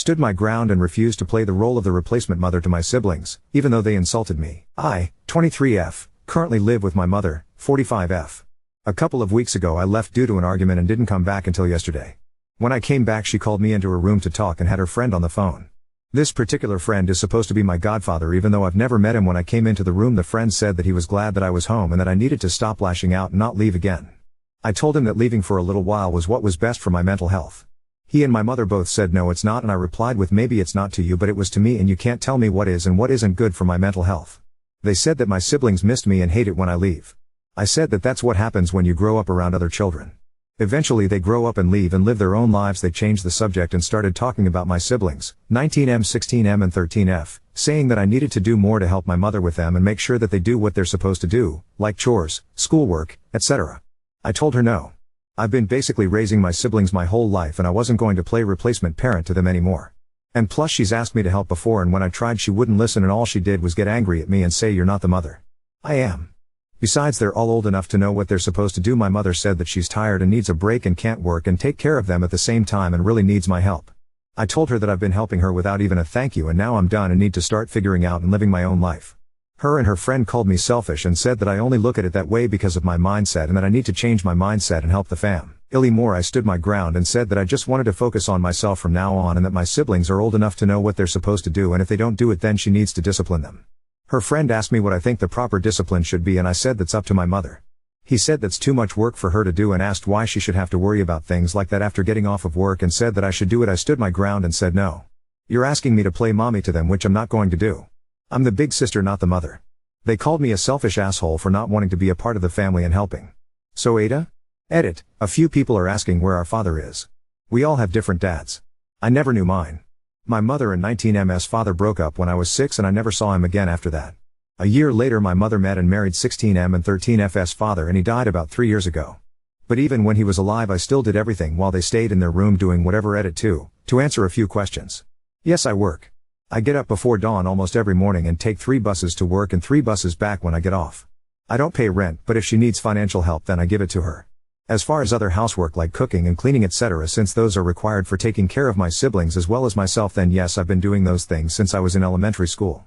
stood my ground and refused to play the role of the replacement mother to my siblings, even though they insulted me. I, 23F, currently live with my mother, 45F. A couple of weeks ago I left due to an argument and didn't come back until yesterday. When I came back she called me into her room to talk and had her friend on the phone. This particular friend is supposed to be my godfather even though I've never met him. When I came into the room the friend said that he was glad that I was home and that I needed to stop lashing out and not leave again. I told him that leaving for a little while was what was best for my mental health. He and my mother both said no it's not, and I replied with maybe it's not to you but it was to me, and you can't tell me what is and what isn't good for my mental health. They said that my siblings missed me and hate it when I leave. I said that that's what happens when you grow up around other children. Eventually they grow up and leave and live their own lives. They changed the subject and started talking about my siblings, 19M, 16M and 13F, saying that I needed to do more to help my mother with them and make sure that they do what they're supposed to do, like chores, schoolwork, etc. I told her no. I've been basically raising my siblings my whole life and I wasn't going to play replacement parent to them anymore. And plus she's asked me to help before, and when I tried she wouldn't listen and all she did was get angry at me and say you're not the mother. I am. Besides they're all old enough to know what they're supposed to do. My mother said that she's tired and needs a break and can't work and take care of them at the same time and really needs my help. I told her that I've been helping her without even a thank you and now I'm done and need to start figuring out and living my own life. Her and her friend called me selfish and said that I only look at it that way because of my mindset and that I need to change my mindset and help the fam. More, I stood my ground and said that I just wanted to focus on myself from now on and that my siblings are old enough to know what they're supposed to do, and if they don't do it then she needs to discipline them. Her friend asked me what I think the proper discipline should be and I said that's up to my mother. He said that's too much work for her to do and asked why she should have to worry about things like that after getting off of work and said that I should do it. I stood my ground and said no. You're asking me to play mommy to them, which I'm not going to do. I'm the big sister, not the mother. They called me a selfish asshole for not wanting to be a part of the family and helping. So Ada? Edit, a few people are asking where our father is. We all have different dads. I never knew mine. My mother and 19M's father broke up when I was 6 and I never saw him again after that. A year later my mother met and married 16M and 13F's father and he died about 3 years ago. But even when he was alive I still did everything while they stayed in their room doing whatever. Edit 2, to answer a few questions. Yes, I work. I get up before dawn almost every morning and take 3 buses to work and 3 buses back when I get off. I don't pay rent, but if she needs financial help then I give it to her. As far as other housework like cooking and cleaning etc., since those are required for taking care of my siblings as well as myself, then yes, I've been doing those things since I was in elementary school.